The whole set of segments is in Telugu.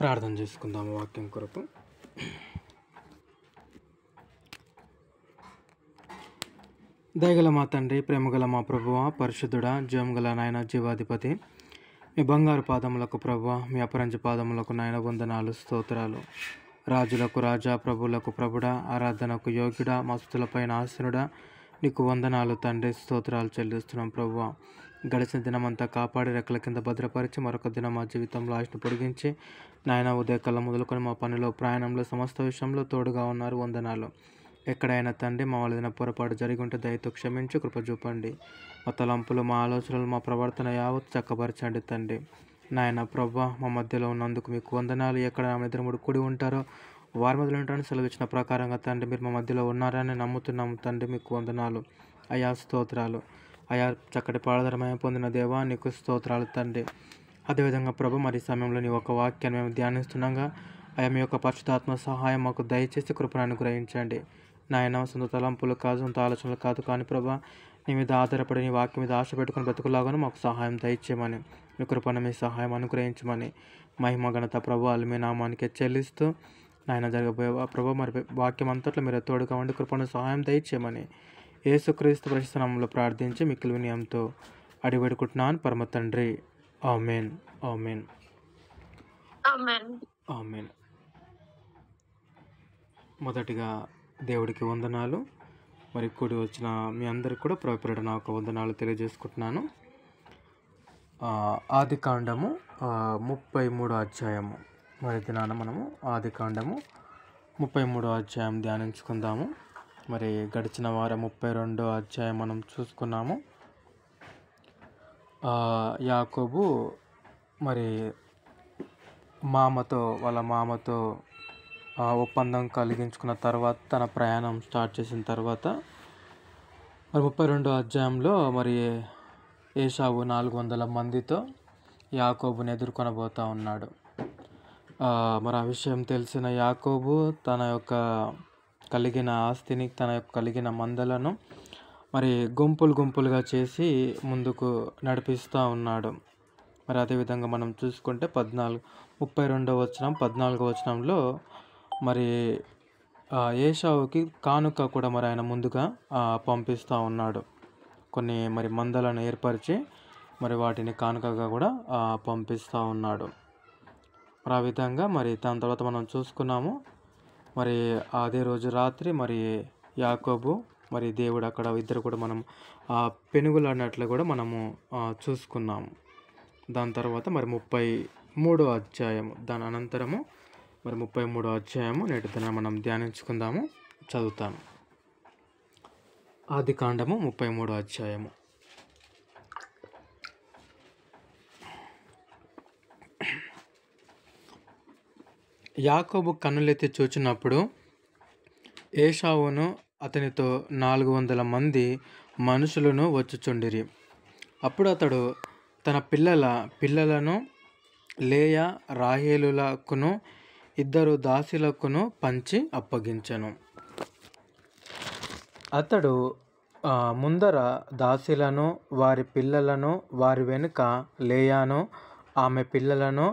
ప్రార్థన చేసుకుందాము వాక్యం కొరకు. దయగల మా తండ్రి, ప్రేమగల మా ప్రభువా, పరిశుద్ధుడా, జీవంగల నాయన, జీవాధిపతి, మీ బంగారు పాదములకు ప్రభువా, మీ అపరంజ పాదములకు నాయన వందనాలు, స్తోత్రాలు. రాజులకు రాజా, ప్రభువులకు ప్రభుడా, ఆరాధనకు యోగ్యుడా, మస్తులపైన ఆసనుడా, నీకు వందనాలు తండ్రి, స్తోత్రాలు చెల్లిస్తున్నాం ప్రభువా. గడిచిన దినమంతా కాపాడి రెక్కల కింద భద్రపరిచి మరొక దినం మా జీవితంలో ఆశను పొడిగించి నాయన ఉదయకాలం మొదలుకొని మా పనిలో, ప్రయాణంలో, సమస్త విషయంలో తోడుగా ఉన్నారు. వందనాలు. ఎక్కడైనా తండ్రి మా వాళ్ళ పొరపాటు జరిగి ఉంటే దయతో క్షమించి కృప చూపండి. మా తలంపులు, మా ఆలోచనలు, మా ప్రవర్తన యావత్ చక్కపరచండి తండ్రి. నాయన ప్రభా, మా మధ్యలో ఉన్నందుకు మీకు వందనాలు. ఎక్కడ ఆమె ఇద్దరు మూడు కూడి ఉంటారో వారి మధ్యలో ఉంటారని సెలవిచ్చిన ప్రకారంగా తండ్రి మీరు మా మధ్యలో ఉన్నారని నమ్ముతున్నాము తండ్రి. మీకు వందనాలు అయా, స్తోత్రాలు అయా. చక్కటి పాడధరమయం పొందిన దేవా, నీకు స్తోత్రాలు తండ్రి. అదేవిధంగా ప్రభు, మరి సమయంలో నీ ఒక వాక్యాన్ని మేము ధ్యానిస్తుండగా అయా మీ యొక్క పరిశుద్ధాత్మ సహాయం మాకు దయచేసి కృపను అనుగ్రహించండి. నాయన సొంత తలంపులు కాదు, సొంత ఆలోచనలు కాదు, కానీ ప్రభా నీ మీద ఆధారపడి నీ వాక్యం మీద ఆశ పెట్టుకుని బ్రతుకులాగాను మాకు సహాయం దయచేయమని, మీ కృపను మీ సహాయం అనుగ్రహించమని, మహిమ ఘనత ప్రభు మీ నామానికి చెల్లిస్తూ నాయన జరగబోయే ప్రభు, మరి వాక్యం అంతట్లో మీరు తోడుగా ఉండి కృపను సహాయం దయచేయమని యేసుక్రీస్తు పరిశుద్ధ నామములో ప్రార్థించి మిక్కిలి వినయంతో అడివేడుకుంటున్నాను పరమ తండ్రి. ఆమేన్, ఆమేన్, ఆమేన్. మొదటిగా దేవుడికి వందనాలు. మరి కూడి వచ్చిన మీ అందరికి కూడా ప్రభుపేరట నా ఒక వందనాలు తెలియజేసుకుంటున్నాను. ఆది కాండము 33వ అధ్యాయము. మరి దినాన మనము ఆది కాండము 33వ అధ్యాయం ధ్యానించుకుందాము. మరి గడిచిన వారం 32వ అధ్యాయం మనం చూసుకున్నాము. యాకోబు మరి వాళ్ళ మామతో ఒప్పందం కలిగించుకున్న తర్వాత, తన ప్రయాణం స్టార్ట్ చేసిన తర్వాత మరి 32వ అధ్యాయంలో మరి ఏశావు 400 మందితో యాకోబుని ఎదుర్కొనబోతూ ఉన్నాడు. మరి ఆ విషయం తెలిసిన యాకోబు తన యొక్క కలిగిన ఆస్తిని, తన యొక్క కలిగిన మందలను మరి గుంపులుగా చేసి ముందుకు నడిపిస్తూ ఉన్నాడు. మరి అదేవిధంగా మనం చూసుకుంటే 32వ వచనం 14వ వచనంలో మరి ఏశావుకి కానుక కూడా మరి ఆయన ముందుగా పంపిస్తూ ఉన్నాడు. కొన్ని మరి మందలను ఏర్పరిచి మరి వాటిని కానుకగా కూడా పంపిస్తూ ఉన్నాడు. మరి ఆ విధంగా మరి దాని తర్వాత మనం చూసుకున్నాము. మరి అదే రోజు రాత్రి మరి యాకోబు మరి దేవుడు అక్కడ ఇద్దరు కూడా మనం పెనుగులు అన్నట్లు కూడా మనము చూసుకున్నాము. దాని తర్వాత మరి 33వ అధ్యాయము, దాని అనంతరము మరి 33వ అధ్యాయము నేటి దిన మనం ధ్యానించుకుందాము. చదువుతాను. ఆది కాండము 33వ అధ్యాయము. యాకోబు కన్నులెత్తి చూచినప్పుడు ఏశావును అతనితో 400 మంది మనుషులను వచ్చుచుండిరి. అప్పుడు అతడు తన పిల్లలను లేయా, రాహేలులకును 2 దాసీలకును పంచి అప్పగించెను. అతడు ముందర దాసీలను, వారి పిల్లలను, వారి వెనుక లేయాను, ఆమె పిల్లలను,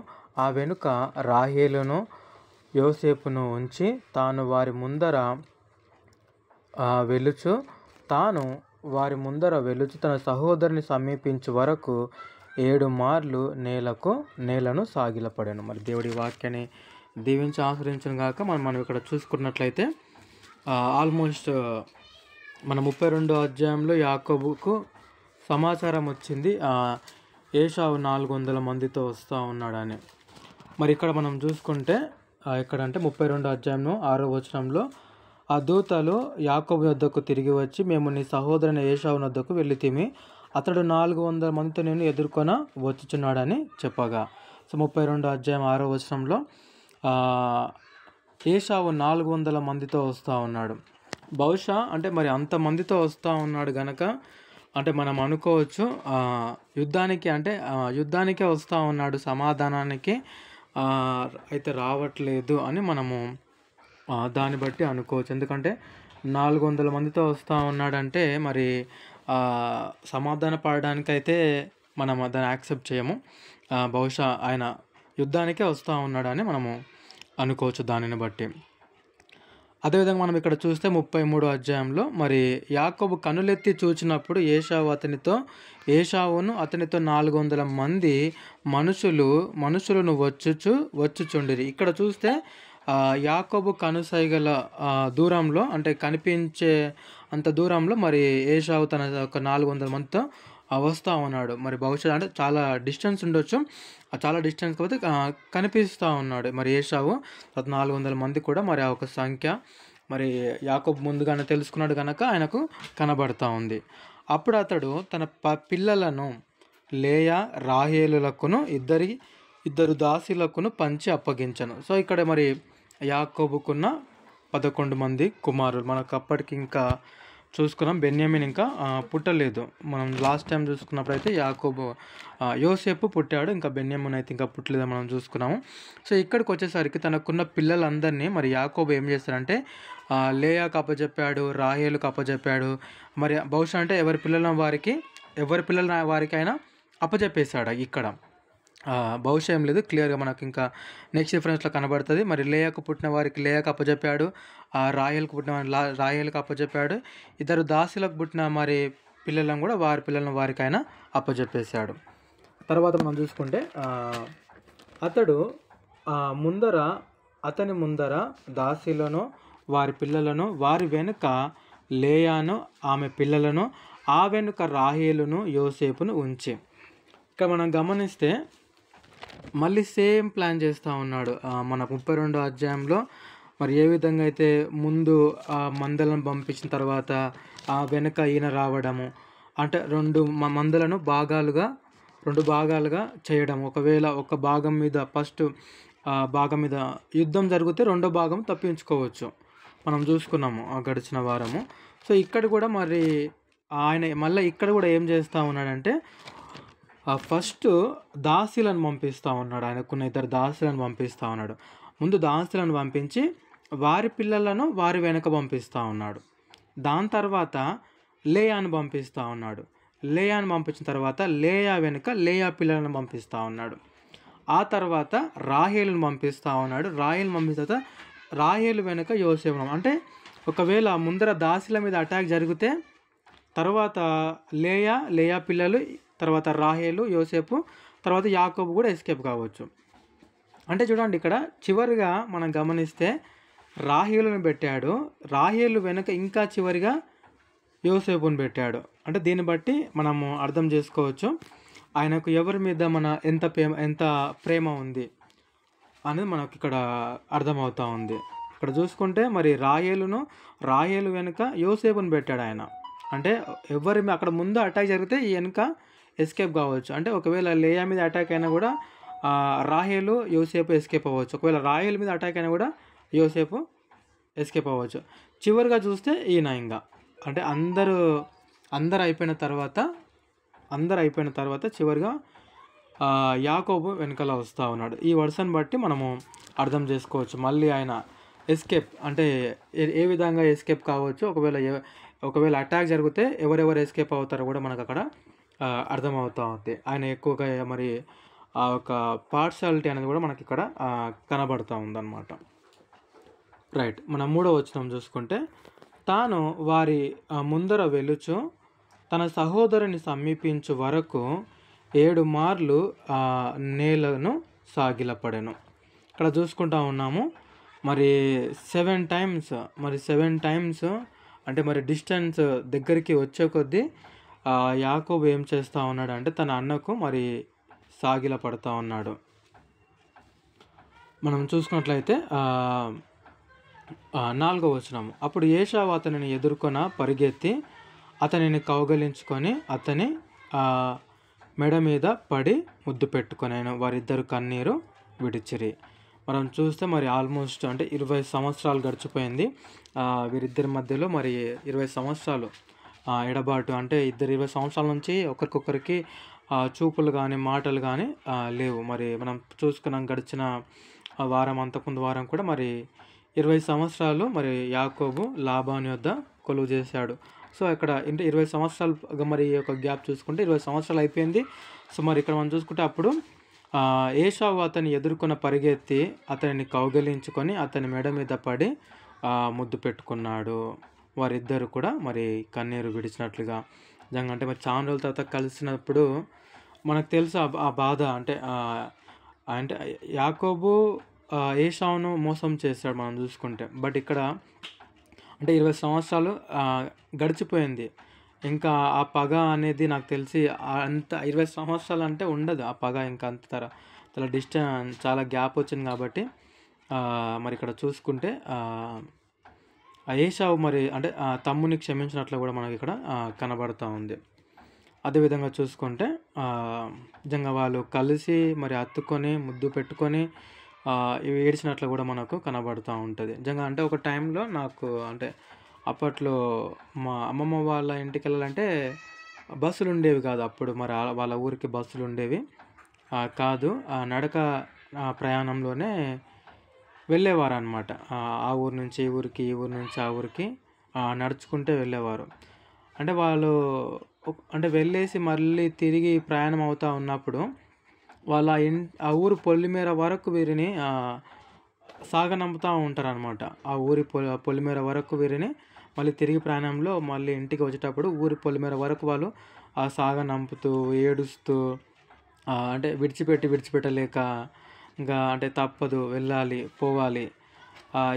ఆ వెనుక రాహేలును, యోసేపును ఉంచి తాను వారి ముందర వెలుచు తన సహోదరుని సమీపించు వరకు 7 మార్లు నేలను సాగిలపడాను. మరి దేవుడి వాక్యాన్ని దీవించి ఆశ్రయించను గాక. మనం ఇక్కడ చూసుకున్నట్లయితే ఆల్మోస్ట్ మన 32వ అధ్యాయంలో యాకోబుకు సమాచారం వచ్చింది ఏశావు 400 మందితో వస్తూ ఉన్నాడని. మరి ఇక్కడ మనం చూసుకుంటే ఎక్కడంటే 32వ అధ్యాయంలో 6వ వచనంలో ఆ దూతలు యాకోబు వద్దకు తిరిగి వచ్చి, మేము నీ సహోదరుని ఏశావు వద్దకు వెళ్ళితిమి, అతడు 400 మందితో నేను ఎదుర్కొన వచ్చుచున్నాడని చెప్పగా. సో 32వ అధ్యాయం 6వ వచనంలో ఏశావు 400 మందితో వస్తూ ఉన్నాడు. బహుశా అంటే మరి అంతమందితో వస్తూ ఉన్నాడు గనక అంటే మనం అనుకోవచ్చు యుద్ధానికే వస్తూ ఉన్నాడు, సమాధానానికి అయితే రావట్లేదు అని మనము దాన్ని బట్టి అనుకోవచ్చు. ఎందుకంటే 400 మందితో వస్తూ ఉన్నాడంటే మరి సమాధాన పడడానికైతే మనం దాన్ని యాక్సెప్ట్ చేయము. బహుశా ఆయన యుద్ధానికే వస్తూ ఉన్నాడని మనము అనుకోవచ్చు దానిని బట్టి. అదేవిధంగా మనం ఇక్కడ చూస్తే 33వ అధ్యాయంలో మరి యాకోబు కనులెత్తి చూచినప్పుడు ఏశావును అతనితో 400 మంది మనుషులను వచ్చుచుండిరి. ఇక్కడ చూస్తే యాకోబు కనుసైగల దూరంలో, అంటే కనిపించే అంత దూరంలో మరి ఏశావు తన ఒక 400 మందితో వస్తూ ఉన్నాడు. మరి బహుశా అంటే చాలా డిస్టెన్స్ ఉండొచ్చు, చాలా డిస్టెన్స్ కాకపోతే కనిపిస్తూ ఉన్నాడు మరి ఏశావు. 400 మంది కూడా మరి ఆ ఒక సంఖ్య మరి యాకోబు ముందుగానే తెలుసుకున్నాడు కనుక ఆయనకు కనబడతా ఉంది. అప్పుడు అతడు తన పిల్లలను లేయా రాహేలులకును ఇద్దరు దాసీలకును పంచి అప్పగించను. సో ఇక్కడ మరి యాకోబుకున్న 11 మంది కుమారులు. మనకు అప్పటికి ఇంకా చూసుకున్నాం బెన్యామీన్ ఇంకా పుట్టలేదు. మనం లాస్ట్ టైం చూసుకున్నప్పుడైతే యోసేపు పుట్టాడు, ఇంకా బెన్యామీన్ అయితే ఇంకా పుట్టలేదని మనం చూసుకున్నాము. సో ఇక్కడికి వచ్చేసరికి తనకున్న పిల్లలందరినీ మరి యాకోబు ఏం చేస్తారంటే లేయాకు అప్పచెప్పాడు, రాహేలుకు అప్పచెప్పాడు. మరి బహుశా అంటే ఎవరి పిల్లల వారికి ఆయన అప్పచెప్పేశాడు. ఇక్కడ బహుశా ఏం లేదు, క్లియర్గా మనకు ఇంకా నెక్స్ట్ రిఫరెన్స్లో కనబడుతుంది. మరి లేయాకు పుట్టిన వారికి లేయాకు అప్పచెప్పాడు, రాహేలుకు పుట్టిన రాహేలుకు అప్పచెప్పాడు. ఇద్దరు దాసులకు పుట్టిన మరి పిల్లలను కూడా వారికి ఆయన అప్పచెప్పేశాడు. తర్వాత మనం చూసుకుంటే అతడు అతని ముందర దాసీలను వారి పిల్లలను, వారి వెనుక లేయాను ఆమె పిల్లలను, ఆ వెనుక రాహేలును యోసేపును ఉంచి. ఇక్కడ మనం గమనిస్తే మళ్ళీ సేమ్ ప్లాన్ చేస్తూ ఉన్నాడు. మన 32వ అధ్యాయంలో మరి ఏ విధంగా అయితే ముందు మందలను పంపించిన తర్వాత వెనుక ఈయన రావడము, అంటే రెండు భాగాలుగా చేయడం. ఒకవేళ ఒక భాగం మీద ఫస్ట్ భాగం మీద యుద్ధం జరిగితే రెండో భాగం తప్పించుకోవచ్చు, మనం చూసుకున్నాము గడిచిన వారము. సో ఇక్కడ కూడా మరి ఆయన మళ్ళీ ఇక్కడ కూడా ఏం చేస్తూ ఉన్నాడంటే ఫస్ట్ దాసీలను పంపిస్తూ ఉన్నాడు. ఆయనకున్న ఇద్దరు దాసీలను పంపిస్తూ ఉన్నాడు. ముందు దాసీలను పంపించి వారి పిల్లలను వారి వెనక పంపిస్తూ ఉన్నాడు. దాని తర్వాత లేయాను పంపిస్తూ ఉన్నాడు. లేయాను పంపించిన తర్వాత లేయా వెనుక లేయా పిల్లలను పంపిస్తూ ఉన్నాడు. ఆ తర్వాత రాహేలును పంపిస్తూ ఉన్నాడు. రాహేలు పంపిన తర్వాత రాహేలు వెనుక యోసేపు. అంటే ఒకవేళ ముందర దాసీల మీద అటాక్ జరిగితే తర్వాత లేయా పిల్లలు, తర్వాత రాహేలు, యోసేపు, తర్వాత యాకోబు కూడా ఎస్కేప్ కావచ్చు. అంటే చూడండి ఇక్కడ చివరిగా మనం గమనిస్తే రాహేలును పెట్టాడు, రాహేలు వెనుక ఇంకా చివరిగా యోసేపును పెట్టాడు. అంటే దీన్ని బట్టి మనము అర్థం చేసుకోవచ్చు ఆయనకు ఎవరి మీద ఎంత ప్రేమ ఉంది అనేది మనకు ఇక్కడ అర్థమవుతూ ఉంది. ఇక్కడ చూసుకుంటే మరి రాహేలు వెనుక యోసేపును పెట్టాడు ఆయన. అంటే అక్కడ ముందు అటాక్ జరిగితే ఈ వెనుక ఎస్కేప్ కావచ్చు. అంటే ఒకవేళ లేయా మీద అటాక్ అయినా కూడా రాహేలు యోసేపు ఎస్కేప్ అవ్వచ్చు. ఒకవేళ రాహేలు మీద అటాక్ అయినా కూడా యోసేపు ఎస్కేప్ అవ్వచ్చు. చివరిగా చూస్తే ఈయన ఇంకా అంటే అందరు అయిపోయిన తర్వాత చివరిగా యాకోబు వెనకాల వస్తూ ఉన్నాడు. ఈ వర్షాన్ని బట్టి మనము అర్థం చేసుకోవచ్చు మళ్ళీ ఆయన ఎస్కేప్ అంటే ఏ విధంగా ఎస్కేప్ కావచ్చు. ఒకవేళ అటాక్ జరిగితే ఎవరెవరు ఎస్కేప్ అవుతారో కూడా మనకు అక్కడ అర్థమవుతూ ఉంది. ఆయన ఎక్కువగా మరి ఆ ఒక పార్షాలిటీ అనేది కూడా మనకి ఇక్కడ కనబడుతూ ఉందన్నమాట. రైట్, మనం 3వ వచనం చూసుకుంటే తాను వారి ముందర వెలుచు తన సహోదరుని సమీపించు వరకు 7 మార్లు నేలను సాగిలపడెను. ఇక్కడ చూసుకుంటా ఉన్నాము మరి 7 టైమ్స్ అంటే మరి డిస్టెన్స్ దగ్గరికి వచ్చే కొద్దీ యాకోబు ఏం చేస్తూ ఉన్నాడు అంటే తన అన్నకు మరి సాగిల పడుతూ ఉన్నాడు. మనం చూసుకున్నట్లయితే 4వ వచనం, అప్పుడు ఏశావు అతనిని ఎదుర్కొన పరిగెత్తి అతనిని కౌగలించుకొని అతని మెడ మీద పడి ముద్దు పెట్టుకొనేను, వారిద్దరు కన్నీరు విడిచిరి. మనం చూస్తే మరి ఆల్మోస్ట్ అంటే 20 సంవత్సరాలు గడిచిపోయింది. వీరిద్దరి మధ్యలో మరి 20 సంవత్సరాలు ఎడబాటు. అంటే 20 సంవత్సరాల నుంచి ఒకరికొకరికి చూపులు కానీ మాటలు కానీ లేవు. మరి మనం చూసుకున్నాం గడిచిన వారం, అంతకుముందు వారం కూడా మరి 20 సంవత్సరాలు మరి యాకోబు లాబాను యొద్ద కొలువు చేశాడు. సో ఇక్కడ 20 సంవత్సరాలు మరి ఒక గ్యాప్ చూసుకుంటే 20 సంవత్సరాలు అయిపోయింది. సో మరి ఇక్కడ మనం చూసుకుంటే అప్పుడు ఏశావు అతన్ని ఎదుర్కొన్న పరిగెత్తి అతనిని కౌగిలించుకొని అతని మెడ మీద పడి ముద్దు పెట్టుకున్నాడు. వారిద్దరు కూడా మరి కన్నీరు విడిచినట్లుగా నిజంగా అంటే మరి చాలా రోజుల తర్వాత కలిసినప్పుడు మనకు తెలుసు ఆ బాధ అంటే అంటే యాకోబు ఏశావును మోసం చేశాడు మనం చూసుకుంటే. బట్ ఇక్కడ అంటే 20 సంవత్సరాలు గడిచిపోయింది. ఇంకా ఆ పగ అనేది నాకు తెలిసి అంత 20 సంవత్సరాలు అంటే ఉండదు ఆ పగ. ఇంకా అంత చాలా చాలా గ్యాప్ వచ్చింది కాబట్టి మరి ఇక్కడ చూసుకుంటే ఏశావు మరి అంటే తమ్ముని క్షమించినట్లు కూడా మనకి ఇక్కడ కనబడుతూ ఉంది. అదేవిధంగా చూసుకుంటే నిజంగా వాళ్ళు కలిసి మరి హత్తుకొని ముద్దు పెట్టుకొని ఇవి ఏడ్చినట్లు కూడా మనకు కనబడుతూ ఉంటుంది. నిజంగా అంటే ఒక టైంలో నాకు అంటే అప్పట్లో మా అమ్మమ్మ వాళ్ళ ఇంటికి వెళ్ళాలంటే బస్సులు ఉండేవి కాదు. అప్పుడు మరి వాళ్ళ ఊరికి బస్సులు ఉండేవి కాదు. నడక ప్రయాణంలోనే వెళ్ళేవారు అనమాట. ఆ ఊరు నుంచి ఈ ఊరికి, ఈ ఊరు నుంచి ఆ ఊరికి నడుచుకుంటే వెళ్ళేవారు. అంటే వాళ్ళు అంటే వెళ్ళేసి మళ్ళీ తిరిగి ప్రయాణం అవుతూ ఉన్నప్పుడు వాళ్ళ ఆ ఊరు పొలిమేర వరకు వీరిని సాగనంపుతూ ఉంటారనమాట. ఆ ఊరి పొలిమేర వరకు వీరిని మళ్ళీ తిరిగి ప్రయాణంలో మళ్ళీ ఇంటికి వచ్చేటప్పుడు ఊరి పొలిమేర వరకు వాళ్ళు సాగనంపుతూ ఏడుస్తూ అంటే విడిచిపెట్టలేక ఇంకా అంటే తప్పదు వెళ్ళాలి పోవాలి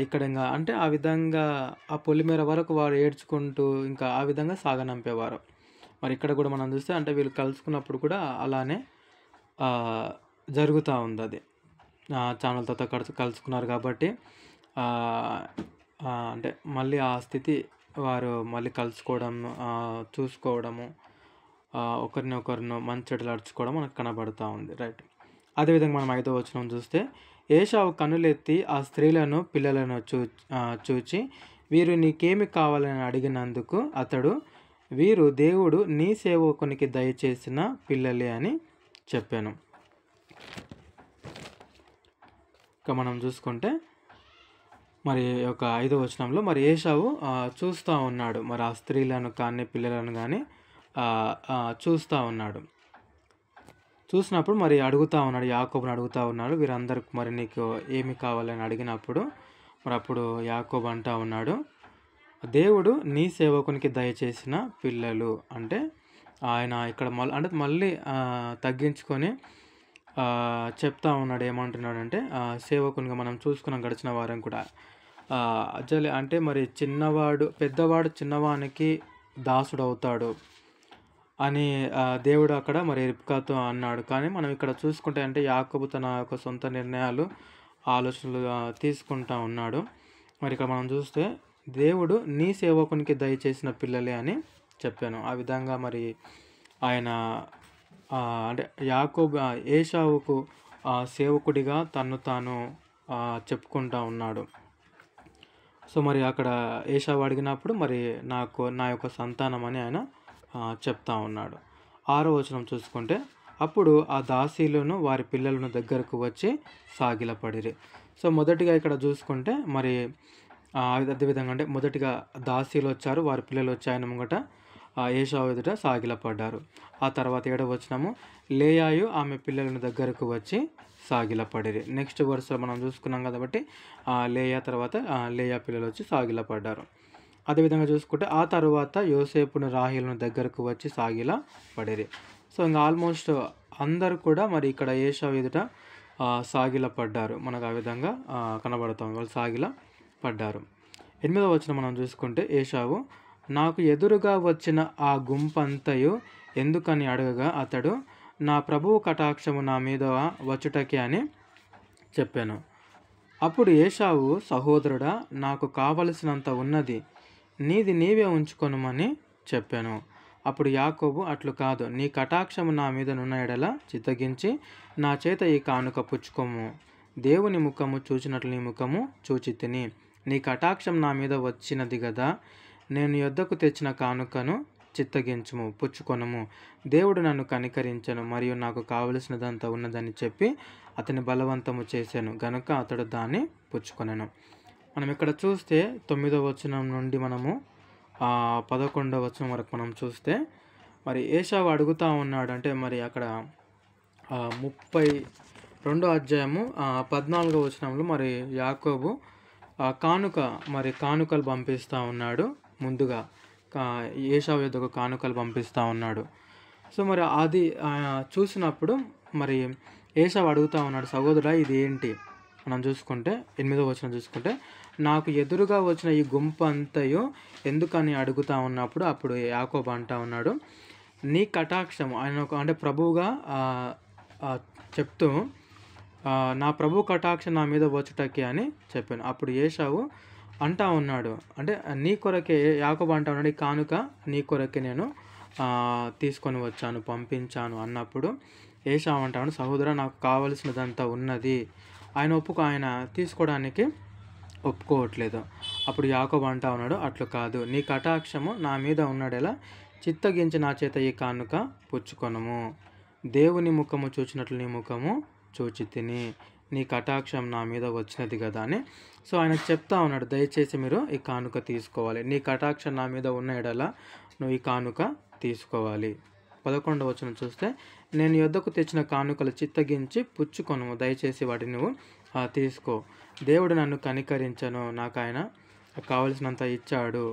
ఇక్కడ ఇంకా అంటే ఆ విధంగా ఆ పొలిమేర వరకు వారు ఏడ్చుకుంటూ ఇంకా ఆ విధంగా సాగనంపేవారు. మరి ఇక్కడ కూడా మనం చూస్తే అంటే వీళ్ళు కలుసుకున్నప్పుడు కూడా అలానే జరుగుతూ ఉంది. అది ఛానల్ తర్వాత కలుసుకున్నారు కాబట్టి అంటే మళ్ళీ ఆ స్థితి వారు మళ్ళీ కలుసుకోవడం చూసుకోవడము ఒకరినొకరిని మంచెడులు అడుచుకోవడం మనకు కనబడుతూ ఉంది. రైట్. అదేవిధంగా మనం 5వ వచనం చూస్తే ఏశావు కన్నులెత్తి ఆ స్త్రీలను పిల్లలను చూచి వీరు నీకేమి కావాలని అడిగినందుకు అతడు వీరు దేవుడు నీ సేవకునికి దయచేసిన పిల్లలే అని చెప్పాను. ఇక మనం చూసుకుంటే మరి ఒక 5వ వచనంలో మరి ఏశావు చూస్తూ ఉన్నాడు. మరి ఆ స్త్రీలను కానీ పిల్లలను కానీ చూస్తూ ఉన్నాడు. చూసినప్పుడు మరి అడుగుతూ ఉన్నాడు, యాకోబుని అడుగుతూ ఉన్నాడు, వీరందరికి మరి నీకు ఏమి కావాలని అడిగినప్పుడు మరి అప్పుడు యాకోబు అంటూ ఉన్నాడు, దేవుడు నీ సేవకునికి దయచేసిన పిల్లలు. అంటే ఆయన ఇక్కడ మళ్ళీ తగ్గించుకొని చెప్తా ఉన్నాడు. ఏమంటున్నాడంటే సేవకునిగా మనం చూసుకున్నాం గడిచిన వారం కూడా అంటే మరి పెద్దవాడు చిన్నవానికి దాసుడు అవుతాడు అని దేవుడు అక్కడ మరి రిబ్కాతో అన్నాడు. కానీ మనం ఇక్కడ చూసుకుంటే అంటే యాకోబు తన యొక్క సొంత నిర్ణయాలు ఆలోచనలు తీసుకుంటా ఉన్నాడు. మరి ఇక్కడ మనం చూస్తే దేవుడు నీ సేవకునికి దయచేసిన పిల్లలే అని చెప్పాను. ఆ విధంగా మరి ఆయన అంటే ఏశావుకు సేవకుడిగా తను తాను చెప్పుకుంటా ఉన్నాడు. సో మరి అక్కడ ఏశావు అడిగినప్పుడు మరి నా యొక్క సంతానం అని ఆయన చెప్తా ఉన్నాడు. 6వ వచనం చూసుకుంటే అప్పుడు ఆ దాసీలను వారి పిల్లలను దగ్గరకు వచ్చి సాగిలపడిరి. సో మొదటిగా ఇక్కడ చూసుకుంటే మరి అదేవిధంగా అంటే మొదటిగా దాసీలు వచ్చారు, వారి పిల్లలు వచ్చి ఆయన ముంగట ఏశావు ఎదుట సాగిలపడ్డారు. ఆ తర్వాత 7వ వచనము లేయాయు ఆమె పిల్లలను దగ్గరకు వచ్చి సాగిలపడిరి. నెక్స్ట్ వరుసలో మనం చూసుకున్నాం కాబట్టి లేయా తర్వాత లేయా పిల్లలు వచ్చి సాగిలపడ్డారు. అదేవిధంగా చూసుకుంటే ఆ తర్వాత యోసేపును రాహేలును దగ్గరకు వచ్చి సాగిలా పడిరి. సో ఇంకా ఆల్మోస్ట్ అందరూ కూడా మరి ఇక్కడ ఏశావు ఎదుట సాగిల పడ్డారు. మనకు ఆ విధంగా కనబడతాం, వాళ్ళు సాగిల పడ్డారు. 8వ వచనం మనం చూసుకుంటే ఏశావు నాకు ఎదురుగా వచ్చిన ఆ గుంపంతయు ఎందుకని అడగగా అతడు నా ప్రభువు కటాక్షము నా మీద వచ్చుటకే అని చెప్పాను. అప్పుడు ఏశావు సహోదరుడా నాకు కావలసినంత ఉన్నది, నీది నీవే ఉంచుకొనుమని చెప్పాను. అప్పుడు యాకోబు అట్లు కాదు, నీ కటాక్షము నా మీద నున్న ఎడల చిత్తగించి నా చేత ఈ కానుక పుచ్చుకోము. దేవుని ముఖము చూచినట్లు నీ ముఖము చూచి తిని నీ కటాక్షం నా మీద వచ్చినది గదా, నేను యొద్దకు తెచ్చిన కానుకను చిత్తగించుము, పుచ్చుకొనము. దేవుడు నన్ను కనికరించను మరియు నాకు కావలసినదంతా ఉన్నదని చెప్పి అతని బలవంతము చేశాను గనుక అతడు దాన్ని పుచ్చుకొనెను. మనం ఇక్కడ చూస్తే 9వ వచనం నుండి మనము 11వ వచనం వరకు మనం చూస్తే మరి ఏశావు అడుగుతూ ఉన్నాడు. అంటే మరి అక్కడ 32 అధ్యాయము 14వ వచనంలో మరి యాకోబు కానుకలు పంపిస్తూ ఉన్నాడు. ముందుగా ఏశావు యొద్దకు కానుకలు పంపిస్తూ ఉన్నాడు. సో మరి అది చూసినప్పుడు మరి ఏశావు అడుగుతూ ఉన్నాడు, సహోదరుడా ఇది ఏంటి? మనం చూసుకుంటే 8వ వచనం చూసుకుంటే, నాకు ఎదురుగా వచ్చిన ఈ గుంపు అంతయు ఎందుకని అడుగుతూ ఉన్నప్పుడు అప్పుడు యాకోబు అంటా ఉన్నాడు, నీ కటాక్షం ఆయన అంటే ప్రభువుగా చెప్తూ నా ప్రభు కటాక్షం నా మీద వచ్చుటకి అని చెప్పాను. అప్పుడు ఏశావు అంటా ఉన్నాడు, అంటే నీ కొరకే యాకోబు అంటా ఉన్నాడు, ఈ కానుక నీ కొరకే నేను తీసుకొని వచ్చాను, పంపించాను అన్నప్పుడు ఏశావు అంటా ఉన్నాడు, సహోదరా నాకు కావలసినదంతా ఉన్నది. ఆయన తీసుకోవడానికి ఒప్పుకోవట్లేదు. అప్పుడు యాకోబు అంటా ఉన్నాడు, అట్లు కాదు, నీ కటాక్షము నా మీద ఉన్నాడేలా చిత్తగించి నా చేత ఈ కానుక పుచ్చుకొనము. దేవుని ముఖము చూచినట్లు నీ ముఖము చూచి తిని, నీ కటాక్షం నా మీద వచ్చినది కదా అని. సో ఆయన చెప్తా ఉన్నాడు, దయచేసి మీరు ఈ కానుక తీసుకోవాలి, నీ కటాక్షం నా మీద ఉన్న ఎడల నువ్వు ఈ కానుక తీసుకోవాలి. 11వ వచనం చూస్తే, నేను యొద్దకు తెచ్చిన కానుకలు చిత్తగించి పుచ్చుకొను, దయచేసి వాటిని నువ్వు తీసుకో. దేవుడు నన్ను కనికరించను, నాకు ఆయన కావలసినంత ఇచ్చాడు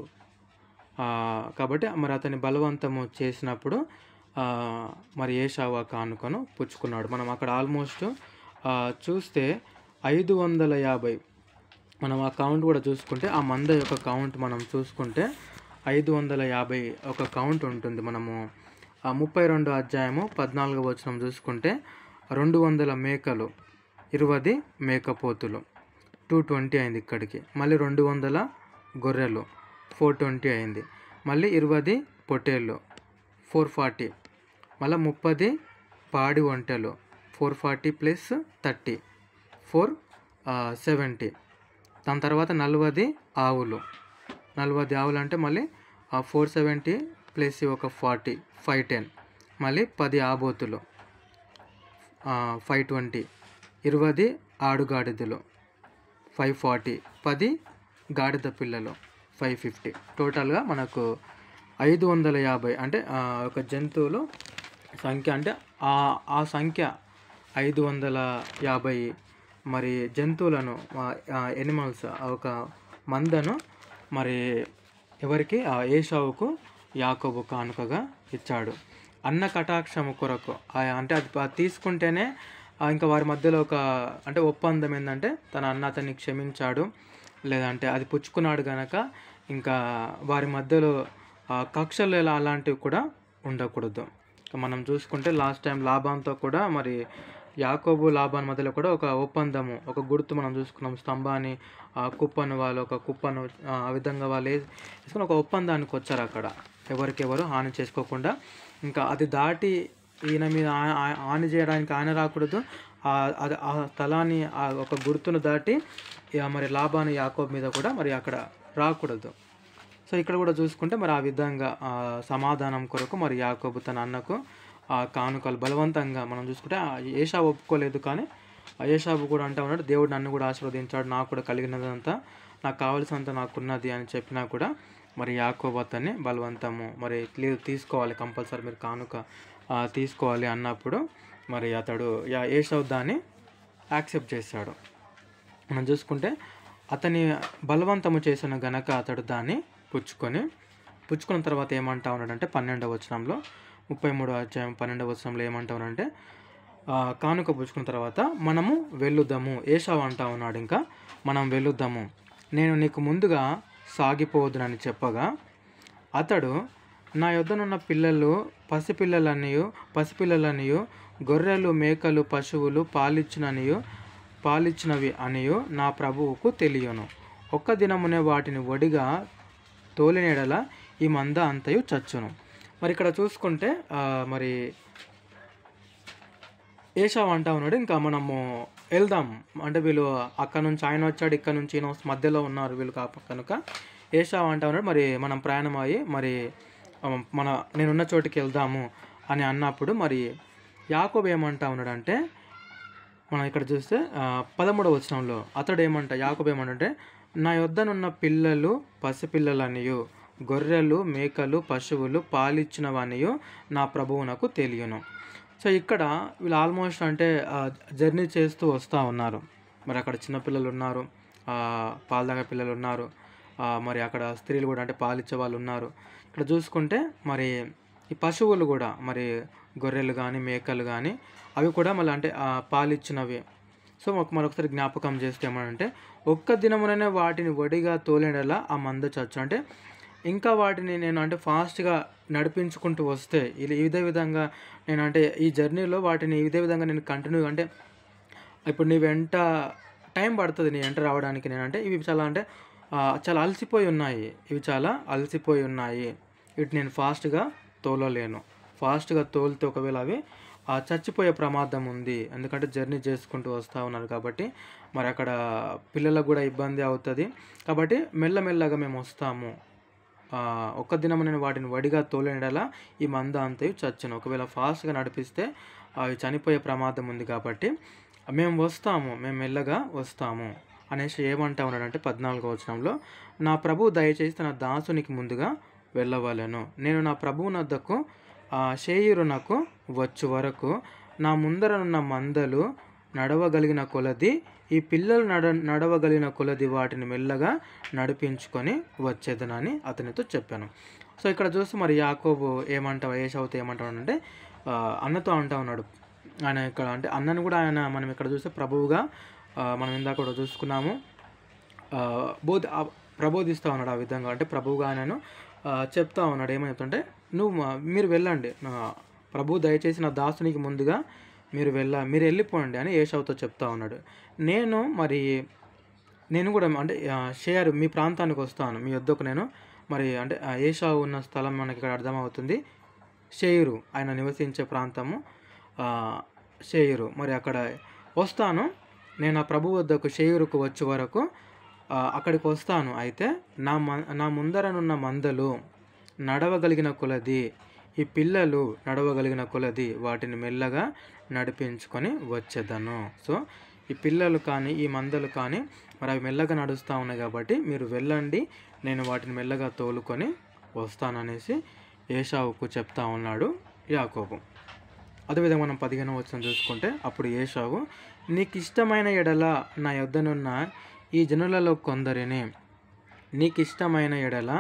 కాబట్టి మరి అతని బలవంతము చేసినప్పుడు మరి ఏశావు ఆ కానుకను పుచ్చుకున్నాడు. మనం అక్కడ ఆల్మోస్ట్ చూస్తే 550, మనం ఆ కౌంట్ కూడా చూసుకుంటే ఆ మంద యొక్క కౌంట్ మనం చూసుకుంటే 550 ఒక కౌంట్ ఉంటుంది. మనము 32 అధ్యాయము 14వ వచనం చూసుకుంటే 200 మేకలు, 20 మేకపోతులు, 220 అయింది ఇక్కడికి. మళ్ళీ 200 గొర్రెలు, 420 అయింది. మళ్ళీ 20 పొట్టేళ్ళు, 440. మళ్ళీ 30 పాడి ఒంటెలు, 440 + 30, 470. దాని తర్వాత 40 ఆవులు, 40 ఆవులు అంటే మళ్ళీ 470 + ఒక 40, 510. మళ్ళీ 10 ఆబోతులు, 520. 20 ఆడుగాడిదలు, 540. 10 గాడిద పిల్లలు, 550. టోటల్గా మనకు 550 అంటే ఒక జంతువులు సంఖ్య, అంటే ఆ సంఖ్య 550 మరి జంతువులను, ఎనిమల్స్, ఒక మందను మరి ఎవరికి? ఏశావుకు యాకోబు కానుకగా ఇచ్చాడు. అన్న కటాక్షము కొరకు, అంటే అది తీసుకుంటేనే ఇంకా వారి మధ్యలో ఒక అంటే ఒప్పందం ఏంటంటే తన అన్న అతన్ని క్షమించాడు, లేదంటే అది పుచ్చుకున్నాడు కనుక ఇంకా వారి మధ్యలో కక్షలు అలాంటివి కూడా ఉండకూడదు. మనం చూసుకుంటే లాస్ట్ టైం లాబాన్తో కూడా మరి యాకోబు లాబాన్ మధ్యలో కూడా ఒక ఒప్పందము, ఒక గుర్తు మనం చూసుకున్నాం. స్తంభాన్ని కుప్పను వాళ్ళు ఒక కుప్పను ఆ విధంగా వాళ్ళు వేసుకుని ఒక ఒప్పందానికి వచ్చారు. అక్కడ ఎవరికెవరు హాని చేసుకోకుండా, ఇంకా అది దాటి ఈయన మీద హాని చేయడానికి ఆయన రాకూడదు, అది ఆ స్థలాన్ని ఒక గుర్తును దాటి మరి లాబాను యాకోబు మీద కూడా మరి అక్కడ రాకూడదు. సో ఇక్కడ కూడా చూసుకుంటే మరి ఆ విధంగా సమాధానం కొరకు మరి యాకోబు తన అన్నకు కానుకలు బలవంతంగా మనం చూసుకుంటే ఏశావు ఒప్పుకోలేదు, కానీ ఏశావు కూడా అంటా ఉన్నాడు, దేవుడు నన్ను కూడా ఆశీర్వదించాడు, నాకు కూడా కలిగినదంతా, నాకు కావాల్సినంత నాకున్నది అని చెప్పినా కూడా మరి యాకోబు అతన్ని బలవంతము మరి తీసుకోవాలి, కంపల్సరీ మీరు కానుక తీసుకోవాలి అన్నప్పుడు మరి అతడు ఏశావు దాన్ని యాక్సెప్ట్ చేశాడు. మనం చూసుకుంటే అతని బలవంతము చేసిన గనక అతడు దాన్ని పుచ్చుకున్న తర్వాత ఏమంటా ఉన్నాడంటే 12వ వచనంలో, 33వ అధ్యాయం 12వ వచనంలో ఏమంటా ఉన్నాడంటే, కానుక పుచ్చుకున్న తర్వాత మనము వెళ్ళుదాము. ఏశావు అంటా ఉన్నాడు, ఇంకా మనం వెళ్ళుదాము, నేను నీకు ముందుగా సాగిపోవద్దునని చెప్పగా అతడు, నా యొద్దనున్న పిల్లలు పసిపిల్లలనియు గొర్రెలు మేకలు పశువులు పాలిచ్చినవి అనియు నా ప్రభువుకు తెలియను. ఒక్క దినమునే వాటిని ఒడిగా తోలినెడల ఈ మంద అంతయు చచ్చును. మరి ఇక్కడ చూసుకుంటే మరి ఏశావు అంటా ఉన్నాడు, ఇంకా మనము వెళ్దాం అంటే వీళ్ళు అక్కడ నుంచి ఆయన వచ్చాడు, ఇక్కడ నుంచి ఈయన మధ్యలో ఉన్నారు వీళ్ళు కనుక ఏశావు అంటా ఉన్నాడు, మరి మనం ప్రయాణం అయ్యి మరి నేనున్న చోటికి వెళ్దాము అని అన్నప్పుడు మరి యాకోబు ఏమంటా ఉన్నాడంటే, మనం ఇక్కడ చూస్తే 13వ వచనంలో యాకోబు ఏమంటే, నా యొద్దనున్న పిల్లలు పసిపిల్లలనియు గొర్రెలు మేకలు పశువులు పాలిచ్చినవనియు నా ప్రభువునకు తెలియను. సో ఇక్కడ వీళ్ళు ఆల్మోస్ట్ అంటే జర్నీ చేస్తూ వస్తూ ఉన్నారు. మరి అక్కడ చిన్నపిల్లలు ఉన్నారు, పాలు తాగే పిల్లలు ఉన్నారు, మరి అక్కడ స్త్రీలు కూడా అంటే పాలిచ్చే వాళ్ళు ఉన్నారు. ఇక్కడ చూసుకుంటే మరి ఈ పశువులు కూడా మరి గొర్రెలు కానీ మేకలు కానీ అవి కూడా మళ్ళీ అంటే పాలిచ్చినవి. సో మరొకసారి జ్ఞాపకం చేస్తే ఏమనంటే ఒక్క దినముననే వాటిని వడిగా తోలేడలా ఆ మంద చచ్చు. అంటే ఇంకా వాటిని నేను అంటే ఫాస్ట్గా నడిపించుకుంటూ వస్తే ఇదే విధంగా నేను అంటే ఈ జర్నీలో వాటిని ఇదే విధంగా నేను కంటిన్యూ అంటే ఇప్పుడు నీ వెంట టైం పడుతుంది నీ వెంట రావడానికి. నేనంటే ఇవి చాలా అంటే చాలా అలసిపోయి ఉన్నాయి, ఇవి చాలా అలసిపోయి ఉన్నాయి, వీటి నేను ఫాస్ట్గా తోలలేను. ఫాస్ట్గా తోలితే ఒకవేళ అవి చచ్చిపోయే ప్రమాదం ఉంది. ఎందుకంటే జర్నీ చేసుకుంటూ వస్తూ ఉన్నారు కాబట్టి మరి అక్కడ పిల్లలకు కూడా ఇబ్బంది అవుతుంది. కాబట్టి మెల్లమెల్లగా మేము వస్తాము, ఒక్క దినం నేను వాటిని వడిగా తోలేడలా ఈ మంద అంతయు చచ్చును. ఒకవేళ ఫాస్ట్గా నడిపిస్తే అవి చనిపోయే ప్రమాదం ఉంది కాబట్టి మేము వస్తాము, మేము మెల్లగా వస్తాము అనేసి ఏమంటా ఉన్నాడంటే 14వ వచనంలో, నా ప్రభువు దయచేసి తన దాసునికి ముందుగా వెళ్ళవలెను. నేను నా ప్రభువు నద్దకు షేయిరునకు వచ్చు వరకు నా ముందరనున్న మందలు నడవగలిగిన కొలది, ఈ పిల్లలు నడవగలిగిన కొలది వాటిని మెల్లగా నడిపించుకొని వచ్చేదనని అతనితో చెప్పాను. సో ఇక్కడ చూస్తే మరి యాకోబు ఏషావుతో ఏమంటాడంటే అన్నతో అంటా ఉన్నాడు. ఆయన ఇక్కడ అంటే అన్నను కూడా ఆయన మనం ఇక్కడ చూస్తే ప్రభువుగా మనం ఇందాక కూడా చూసుకున్నాము, ప్రబోధిస్తూ ఉన్నాడు. ఆ విధంగా అంటే ప్రభువుగా ఆయనను చెప్తా ఉన్నాడు. ఏమని చెప్తుంటే మీరు వెళ్ళండి, ప్రభు దయచేసి నా దాసునికి ముందుగా మీరు వెళ్ళిపోండి అని ఏషావుతో చెప్తా ఉన్నాడు. నేను కూడా అంటే షేర్ మీ ప్రాంతానికి వస్తాను, మీ వద్దకు నేను మరి అంటే ఏషావు ఉన్న స్థలం మనకి ఇక్కడ అర్థమవుతుంది షేయిరు, ఆయన నివసించే ప్రాంతము షేయిరు. మరి అక్కడ వస్తాను, నేను ఆ ప్రభు వద్దకు షేయిరుకు వచ్చే వరకు అక్కడికి వస్తాను. అయితే నా ముందరనున్న మందలు నడవగలిగిన కొలది, ఈ పిల్లలు నడవగలిగిన కొలది వాటిని మెల్లగా నడిపించుకొని వచ్చేదను. సో ఈ పిల్లలు కానీ ఈ మందలు కానీ మరి అవి మెల్లగా నడుస్తూ ఉన్నాయి కాబట్టి మీరు వెళ్ళండి, నేను వాటిని మెల్లగా తోలుకొని వస్తాననేసి ఏషావుకు చెప్తా ఉన్నాడు యాకోబు. అదేవిధంగా మనం 15వ వచనం చూసుకుంటే, అప్పుడు ఏషావు, నీకు ఇష్టమైన ఎడల నా యొద్దనున్న ఈ జనులలో కొందరిని, నీకు ఇష్టమైన ఎడల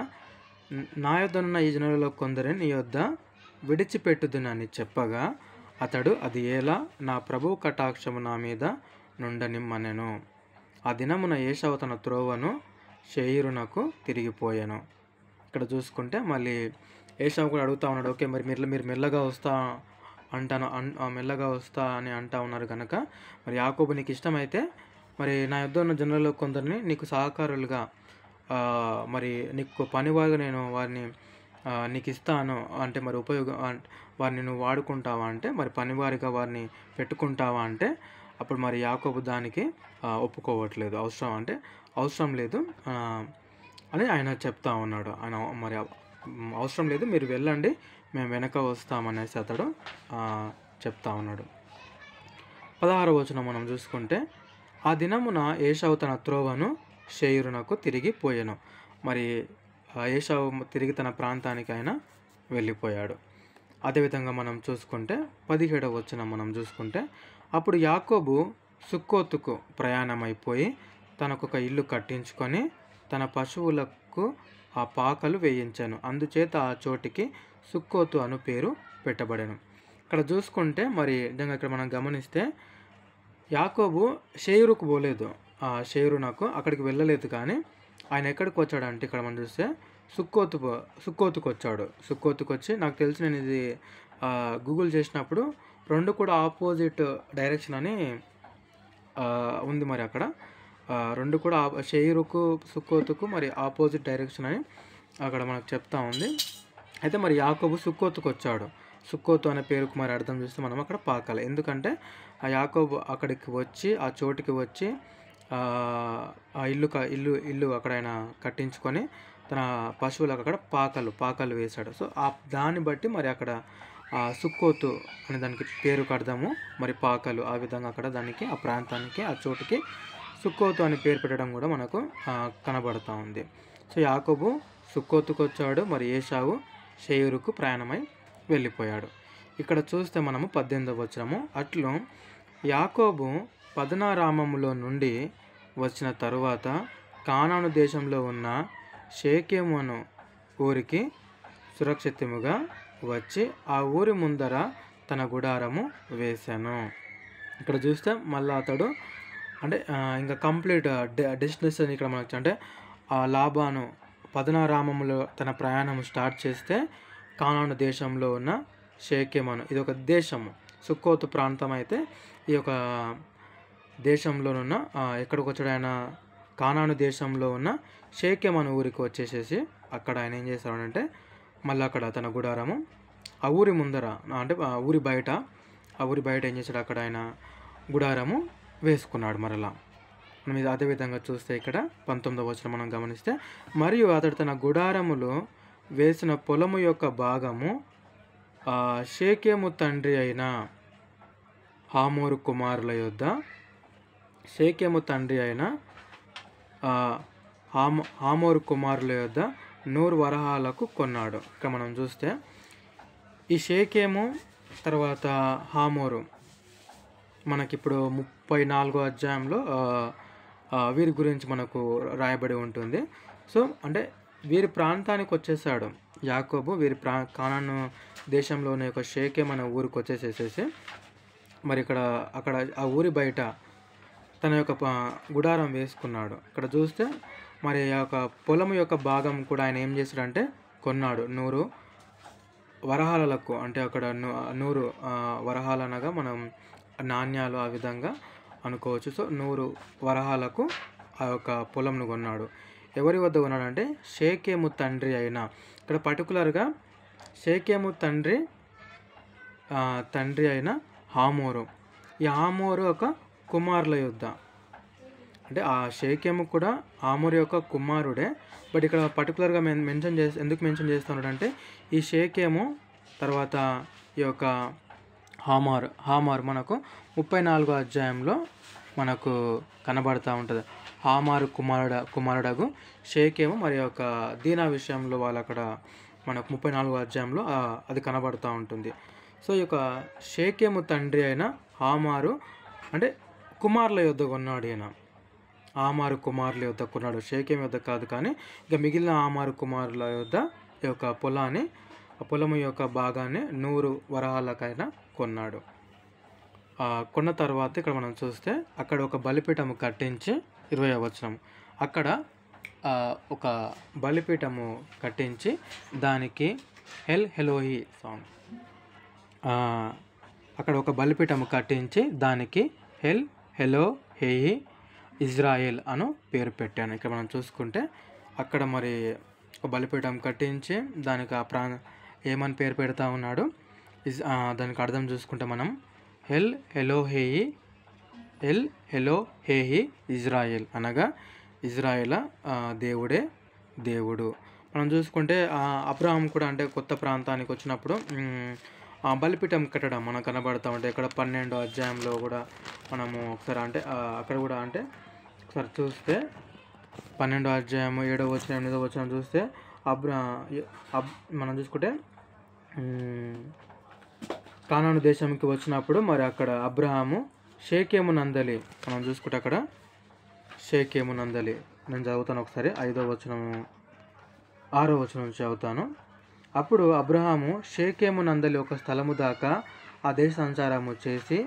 నా యొద్దనున్న ఈ జనులలో కొందరిని నీ యొద్ద విడిచిపెట్టుదునని చెప్పగా అతడు, అది ఎలా, నా ప్రభువు కటాక్షము నా మీద నుండనిమ్మనెను. ఆ దినమున ఏషావు తన త్రోవను షేయిరునకు తిరిగిపోయాను. ఇక్కడ చూసుకుంటే మళ్ళీ ఏషావు కూడా అడుగుతా ఉన్నాడు, ఓకే మరి మీరు మెల్లగా వస్తా మెల్లగా వస్తా అని అంటా ఉన్నారు కనుక మరి యాకోబు నీకు ఇష్టమైతే మరి నా యొద్ద ఉన్న జనులలో కొందరిని నీకు సహకారులుగా మరి నీకు పనివారుగా నేను వారిని నీకు ఇస్తాను అంటే మరి వారిని నువ్వు వాడుకుంటావా అంటే మరి పనివారిగా వారిని పెట్టుకుంటావా అంటే అప్పుడు మరి యాకోబు దానికి ఒప్పుకోవట్లేదు, అవసరం లేదు అని ఆయన చెప్తా ఉన్నాడు. ఆయన మరి అవసరం లేదు, మీరు వెళ్ళండి, మేము వెనక వస్తామనేసి అతడు చెప్తా ఉన్నాడు. 16వ వచనం మనం చూసుకుంటే, ఆ దినమున ఏషావు తన త్రోవను షేయిరునకు తిరిగి పోయెను. మరి ఏషావు తిరిగి తన ప్రాంతానికి ఆయన వెళ్ళిపోయాడు. అదేవిధంగా మనం చూసుకుంటే 17వ వచనం మనం చూసుకుంటే, అప్పుడు యాకోబు సుక్కోతుకు ప్రయాణమైపోయి తనకొక ఇల్లు కట్టించుకొని తన పశువులకు ఆ పాకలు వేయించాను. అందుచేత ఆ చోటికి సుక్కోతు అను పేరు పెట్టబడెను. ఇక్కడ చూసుకుంటే మరి నిజంగా ఇక్కడ మనం గమనిస్తే యాకోబు షేయిరుకు పోలేదు, షేయిరునకు అక్కడికి వెళ్ళలేదు. కానీ ఆయన ఎక్కడికి వచ్చాడంటే ఇక్కడ మనం చూస్తే సుక్కోతుకు వచ్చాడు. సుక్కోతుకు వచ్చి నాకు తెలిసి నేను ఇది గూగుల్ చేసినప్పుడు రెండు కూడా ఆపోజిట్ డైరెక్షన్ అని ఉంది. మరి అక్కడ రెండు కూడా షేయిరుకు సుక్కోతుకు మరి ఆపోజిట్ డైరెక్షన్ అని అక్కడ మనకు చెప్తా ఉంది. అయితే మరి యాకోబు సుక్కోతుకు వచ్చాడు. సుక్కోతు అనే పేరుకు మరి అర్థం చూస్తే మనం అక్కడ పాకాలి. ఎందుకంటే ఆ యాకోబు అక్కడికి వచ్చి ఆ చోటుకి వచ్చి ఆ ఇల్లు అక్కడ ఆయన కట్టించుకొని తన పశువులకు అక్కడ పాకలు వేశాడు. సో దాన్ని బట్టి మరి అక్కడ సుక్కోతు అనే దానికి పేరుకు అర్థము మరి పాకలు, ఆ విధంగా అక్కడ దానికి ఆ ప్రాంతానికి ఆ చోటుకి సుక్కోతు అని పేరు పెట్టడం కూడా మనకు కనబడుతూ ఉంది. సో యాకోబు సుక్కోతుకు వచ్చాడు, మరి ఏషావు షేయిరుకు ప్రయాణమై వెళ్ళిపోయాడు. ఇక్కడ చూస్తే మనము 18వ వచనము, అట్లు యాకోబు పదనారామములో నుండి వచ్చిన తరువాత కానాను దేశంలో ఉన్న షేకెము అను ఊరికి సురక్షితముగా వచ్చి ఆ ఊరి ముందర తన గుడారము వేశాను. ఇక్కడ చూస్తే మళ్ళీ అతడు అంటే ఇంకా కంప్లీట్ డెస్టినేషన్ ఇక్కడ మనకు అంటే లాబాను పదనారామములో తన ప్రయాణం స్టార్ట్ చేస్తే కానాను దేశంలో ఉన్న షేకెమను, ఇది ఒక దేశము, సుక్కోతు ప్రాంతం అయితే ఈ యొక్క దేశంలోనున్న ఎక్కడికి వచ్చాడు ఆయన, కానాను దేశంలో ఉన్న షేకెమను ఊరికి వచ్చేసేసి అక్కడ ఆయన ఏం చేశాడంటే మళ్ళీ అక్కడ తన గుడారము ఆ ఊరి ముందర అంటే ఆ ఊరి బయట ఏం చేశాడు, అక్కడ ఆయన గుడారము వేసుకున్నాడు. మరలా మనం ఇది అదేవిధంగా చూస్తే ఇక్కడ 19వ వచనం మనం గమనిస్తే, మరియు అతడు తన గుడారములో వేసిన పొలము యొక్క భాగము షేకెము తండ్రి అయిన హామోరు కుమారుల యొద్ద హామోరు కుమారుల యొద్ద 100 వరహాలకు కొన్నాడు. ఇక్కడ మనం చూస్తే ఈ షేకెము తర్వాత హామోరు మనకిప్పుడు 34వ అధ్యాయంలో వీరి గురించి మనకు రాయబడి ఉంటుంది. సో అంటే వీరి ప్రాంతానికి వచ్చేసాడు యాకోబు, వీరి కానాను దేశంలోని ఒక షేకెము అనే ఊరికి వచ్చేసేసేసి మరి అక్కడ ఆ ఊరి బయట తన యొక్క గుడారం వేసుకున్నాడు. ఇక్కడ చూస్తే మరి ఆ యొక్క పొలం యొక్క భాగం కూడా ఆయన ఏం చేశాడంటే కొన్నాడు 100 వరహాలకు, అంటే అక్కడ 100 వరహాలు అనగా మనం నాణ్యాలు ఆ విధంగా అనుకోవచ్చు. సో 100 వరహాలకు ఆ యొక్క పొలంను కొన్నాడు. ఎవరి వద్ద కొన్నాడంటే షేకెము తండ్రి అయిన, ఇక్కడ పర్టికులర్గా షేకెము తండ్రి అయిన హామోరు, ఈ హామోరు ఒక కుమారుల యొద్ద, అంటే ఆ షేకెము కూడా హామోరు యొక్క కుమారుడే. బట్ ఇక్కడ పర్టికులర్గా ఎందుకు మెన్షన్ చేస్తున్నాడంటే ఈ షేకెము తర్వాత ఈ యొక్క హామార్ మనకు 34వ అధ్యాయంలో మనకు కనబడతా ఉంటుంది. హామారు కుమారుడగు షేకెము మరి యొక్క దీనా విషయంలో వాళ్ళు అక్కడ మనకు 34వ అధ్యాయంలో అది కనబడుతూ ఉంటుంది. సో ఈ యొక్క షేకెము తండ్రి అయిన హామారు అంటే కుమారుల యొద్ద కొన్నాడు. ఈయన హామారు కుమారుల యొద్ద కొన్నాడు, షేకెము యొద్ద కాదు. కానీ ఇక మిగిలిన హామారు కుమారుల యొద్ద ఈ యొక్క పొలము యొక్క భాగాన్ని 100 వరహాలకైనా కొన్నాడు. కొన్న తర్వాత ఇక్కడ మనం చూస్తే అక్కడ ఒక బలిపీఠము కట్టించి 20వ వచనం, అక్కడ ఒక బలిపీఠము కట్టించి దానికి హెలోహి అక్కడ ఒక బలిపీఠము కట్టించి దానికి హెలోహి ఇజ్రాయెల్ అను పేరు పెట్టాను. ఇక్కడ మనం చూసుకుంటే అక్కడ మరి ఒక బలిపీఠం కట్టించి దానికి ఏమని పేరు పెడతా ఉన్నాడు, దానికి అర్థం చూసుకుంటే మనం హెలోహేహి ఇజ్రాయెల్ అనగా ఇజ్రాయేల్ దేవుడే దేవుడు. మనం చూసుకుంటే అబ్రహాం కూడా అంటే కొత్త ప్రాంతానికి వచ్చినప్పుడు బలిపీఠం కట్టడం మనకు కనబడతా ఉంటే ఇక్కడ 12వ అధ్యాయంలో కూడా మనము ఒకసారి అంటే అక్కడ కూడా అంటే ఒకసారి చూస్తే 12వ అధ్యాయము 7వ వచనం 8వ వచనం చూస్తే మనం చూసుకుంటే కానాను దేశంకి వచ్చినప్పుడు మరి అక్కడ అబ్రహాము షేకెము నందలి, మనం చూసుకుంటే అక్కడ షేకెము నందలి, నేను చదువుతాను ఒకసారి 5వ వచనము 6వ వచనం నుంచి చదువుతాను. అప్పుడు అబ్రహాము షేకెము నందలి ఒక స్థలము దాకా ఆ దేశ సంచారము చేసి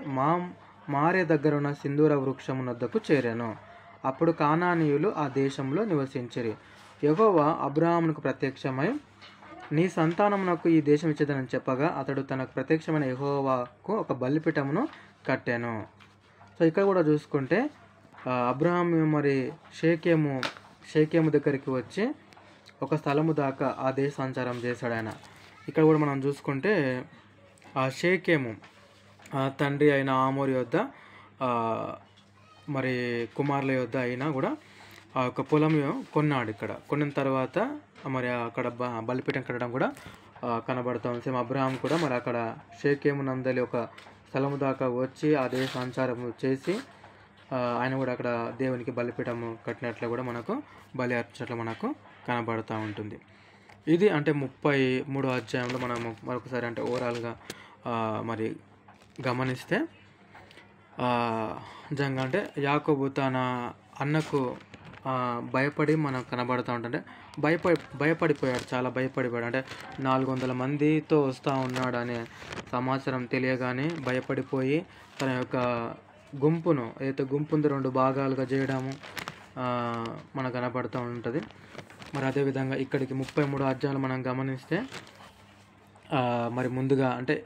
మారే దగ్గర ఉన్న సింధూర వృక్షము వద్దకు చేరాను. అప్పుడు కానానీయులు ఆ దేశంలో నివసించిరి. యెహోవా అబ్రహామునకు ప్రత్యక్షమై నీ సంతానమునకు ఈ దేశం ఇచ్చేదని చెప్పగా అతడు తనకు ప్రత్యక్షమైన యెహోవాకు ఒక బలిపీఠమును కట్టాను. సో ఇక్కడ కూడా చూసుకుంటే అబ్రహాం మరి షేకెము దగ్గరికి వచ్చి ఒక స్థలము దాకా ఆ దేశ సంచారం చేశాడు ఆయన. ఇక్కడ కూడా మనం చూసుకుంటే ఆ షేకెము తండ్రి అయిన హామోరు యొద్ద మరి కుమారుల యొద్ద అయినా కూడా ఒక పొలం కొన్నాడు. ఇక్కడ కొన్న తర్వాత మరి అక్కడ బలిపీఠం కట్టడం కూడా కనబడుతుంది. సేమ్ అబ్రహాం కూడా మరి అక్కడ షేకెము నందలి ఒక స్థలము దాకా వచ్చి ఆ దేశ సంచారం చేసి ఆయన కూడా అక్కడ దేవునికి బలిపీఠము కట్టినట్లు కూడా మనకు బలి అర్పించినట్లు మనకు కనబడుతూ ఉంటుంది. ఇది అంటే 33వ అధ్యాయంలో మనము మరొకసారి అంటే ఓవరాల్గా మరి గమనిస్తే నిజంగా అంటే యాకోబు తన అన్నకు భయపడి మనకు కనబడుతూ ఉంటుంటే భయపడిపోయాడు, చాలా భయపడిపోయాడు. అంటే 400 మందితో వస్తూ ఉన్నాడు అనే సమాచారం తెలియగానే భయపడిపోయి తన యొక్క గుంపును ఏదైతే గుంపు ఉందో 2 భాగాలుగా చేయడము మనకు కనబడుతూ ఉంటుంది. మరి అదేవిధంగా ఇక్కడికి 33 అధ్యాయాలు మనం గమనిస్తే మరి ముందుగా అంటే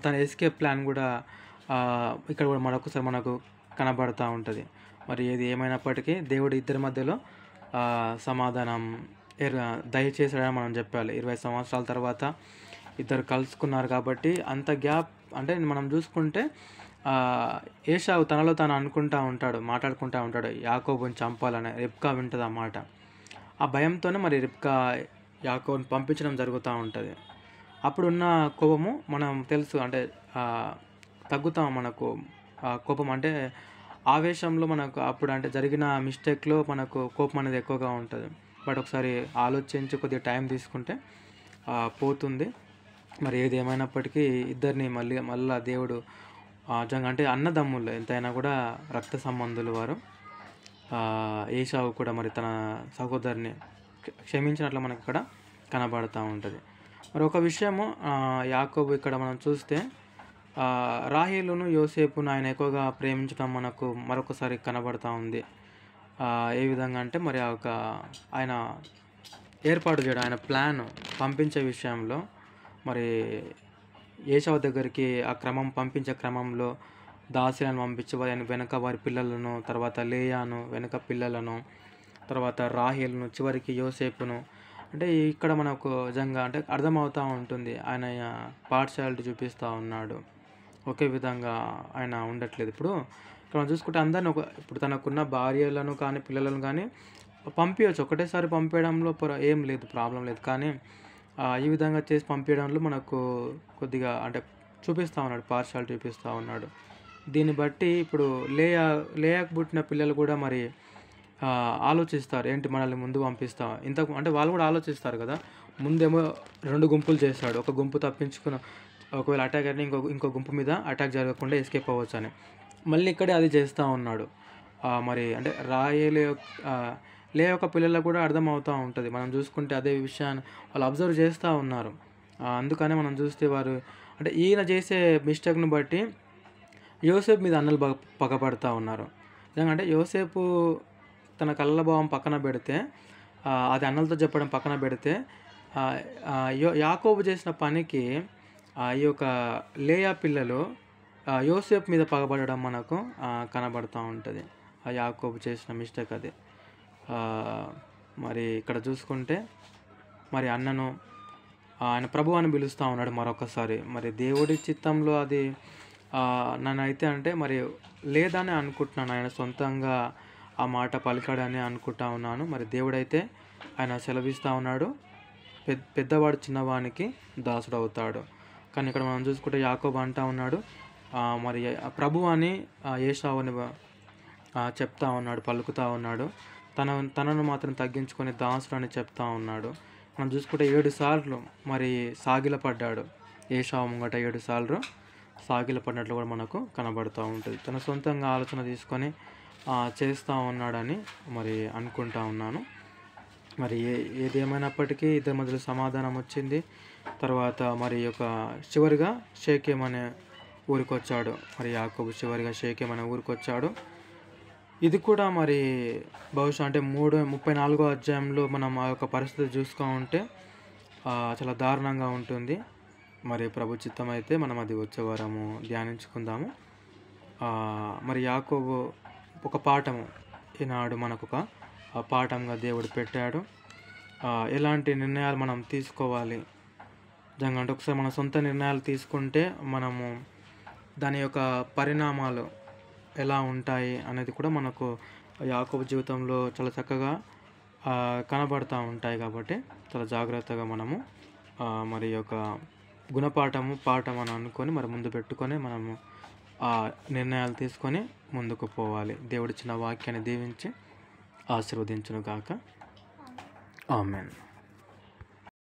తన ఎస్కేప్ ప్లాన్ కూడా ఇక్కడ కూడా మరొకసారి మనకు కనబడుతూ ఉంటుంది. మరి ఏది ఏమైనప్పటికీ దేవుడు ఇద్దరి మధ్యలో సమాధానం దయచేసాడని మనం చెప్పాలి. 20 సంవత్సరాల తర్వాత ఇద్దరు కలుసుకున్నారు కాబట్టి అంత గ్యాప్ అంటే మనం చూసుకుంటే ఏశావు తనలో తాను అనుకుంటూ ఉంటాడు, మాట్లాడుకుంటూ ఉంటాడు యాకోబుని చంపాలని. రిబ్కా వింటుంది ఆ మాట. ఆ భయంతోనే మరి రిబ్కా యాకోబుని పంపించడం జరుగుతూ ఉంటుంది. అప్పుడున్న కోపము మనం తెలుసు అంటే తగ్గుతాం. మనకు కోపం అంటే ఆవేశంలో మనకు అప్పుడు అంటే జరిగిన మిస్టేక్లో మనకు కోపం అనేది ఎక్కువగా ఉంటుంది. బట్ ఒకసారి ఆలోచించి కొద్దిగా టైం తీసుకుంటే పోతుంది. మరి ఏది ఏమైనప్పటికీ ఇద్దరిని మళ్ళా దేవుడు నిజంగా అంటే అన్నదమ్ములు ఎంతైనా కూడా రక్త సంబంధులు వారు. ఏశావు కూడా మరి తన సహోదరుని క్షమించినట్లు మనకి ఇక్కడ కనబడుతూ ఉంటుంది. మరి ఒక విషయము యాకోబు ఇక్కడ మనం చూస్తే రాహేలును యోసేపును ఆయన ఎక్కువగా ప్రేమించడం మనకు మరొకసారి కనబడుతూ ఉంది. ఏ విధంగా అంటే మరి ఆయన ఏర్పాటు చేయడం, ఆయన ప్లాన్ పంపించే విషయంలో మరి ఏశావు దగ్గరికి పంపించే క్రమంలో దాసీలను పంపించి వారి వెనక వారి పిల్లలను, తర్వాత లేయాను వెనక పిల్లలను, తర్వాత రాహేలును, చివరికి యోసేపును. అంటే ఇక్కడ మనకు నిజంగా అంటే అర్థమవుతూ ఉంటుంది ఆయన పార్షియాలిటీ చూపిస్తూ ఉన్నాడు. ఒకే విధంగా ఆయన ఉండట్లేదు. ఇప్పుడు ఇక్కడ మనం చూసుకుంటే అందరిని ఇప్పుడు తనకున్న భార్యలను కానీ పిల్లలను కానీ పంపించవచ్చు, ఒకటేసారి పంపించడంలో ఏం లేదు, ప్రాబ్లం లేదు. కానీ ఈ విధంగా చేసి పంపించడంలో మనకు కొద్దిగా అంటే చూపిస్తూ ఉన్నాడు, పార్షియాలిటీ చూపిస్తూ ఉన్నాడు. దీన్ని బట్టి ఇప్పుడు లేయాకు పుట్టిన పిల్లలు కూడా మరి ఆలోచిస్తారు, ఏంటి మనల్ని ముందు పంపిస్తాం అంటే వాళ్ళు కూడా ఆలోచిస్తారు కదా. ముందేమో 2 గుంపులు చేస్తాడు, ఒక గుంపు తప్పించుకున్న ఒకవేళ అటాక్ అయితే ఇంకో గుంపు మీద అటాక్ జరగకుండా ఎస్కేప్ అవ్వచ్చు అని. మళ్ళీ ఇక్కడే అది చేస్తూ ఉన్నాడు. మరి అంటే లే యొక్క పిల్లలకు కూడా అర్థమవుతూ ఉంటుంది. మనం చూసుకుంటే అదే విషయాన్ని వాళ్ళు అబ్జర్వ్ చేస్తూ ఉన్నారు. అందుకనే మనం చూస్తే వారు అంటే ఈయన చేసే మిస్టేక్ను బట్టి యోసేపు మీద అన్నలు పగపడుతూ ఉన్నారు. ఎందుకంటే యోసేపు తన కళ్ళభావం పక్కన పెడితే, అది అన్నలతో చెప్పడం పక్కన పెడితే, యాకోబు చేసిన పనికి ఈ యొక్క లేయా పిల్లలు యోసేపు మీద పగబడడం మనకు కనబడుతూ ఉంటుంది. యాకోబు చేసిన మిస్టేక్ అది. మరి ఇక్కడ చూసుకుంటే మరి అన్నను ఆయన ప్రభు అని పిలుస్తూ ఉన్నాడు మరొకసారి. మరి దేవుడి చిత్తంలో అది నన్నైతే అంటే మరి లేదని అనుకుంటున్నాను, ఆయన సొంతంగా ఆ మాట పలికాడని అనుకుంటా ఉన్నాను. మరి దేవుడైతే ఆయన సెలవిస్తూ ఉన్నాడు, పెద్దవాడు చిన్నవానికి దాసుడు అవుతాడు. కానీ ఇక్కడ మనం చూసుకుంటే యాకోబు అంటా ఉన్నాడు మరి ప్రభు అని ఏశావుని చెప్తా ఉన్నాడు, పలుకుతూ ఉన్నాడు. తనను మాత్రం తగ్గించుకొని దాసుడు అని చెప్తా ఉన్నాడు. మనం చూసుకుంటే 7 సార్లు మరి సాగిలపడ్డాడు ఏశావు ముంగట. 7 సార్లు సాగిలపడినట్లు కూడా మనకు కనబడుతూ ఉంటుంది. తన సొంతంగా ఆలోచన తీసుకొని చేస్తూ ఉన్నాడని మరి అనుకుంటా ఉన్నాను. మరి ఏదేమైనప్పటికీ ఇద్దరి మధ్యలో సమాధానం వచ్చింది. తర్వాత మరి చివరిగా షేకెం అనే ఊరికి వచ్చాడు. మరి యాకోబు చివరిగా షేకెం అనే ఊరికి వచ్చాడు. ఇది కూడా మరి బహుశా అంటే 34వ అధ్యాయంలో మనం ఆ యొక్క పరిస్థితి చూసుకుంటే చాలా దారుణంగా ఉంటుంది. మరి ప్రభు చిత్తం అయితే మనం అది వచ్చే వారము ధ్యానించుకుందాము. మరి యాకోబు ఒక పాఠము ఈనాడు మనకు ఒక పాఠంగా దేవుడు పెట్టాడు. ఎలాంటి నిర్ణయాలు మనం తీసుకోవాలి నిజంగా అంటే ఒకసారి మన సొంత నిర్ణయాలు తీసుకుంటే మనము దాని యొక్క పరిణామాలు ఎలా ఉంటాయి అనేది కూడా మనకు యాకోబు జీవితంలో చాలా చక్కగా కనబడుతూ ఉంటాయి. కాబట్టి చాలా జాగ్రత్తగా మనము మరి యొక్క పాఠం అని అనుకొని మరి ముందు పెట్టుకొని మనము నిర్ణయాలు తీసుకొని ముందుకు పోవాలి. దేవుడిచ్చిన వాక్యాన్ని దీవించి ఆశీర్వదించును గాక. ఆమేన్.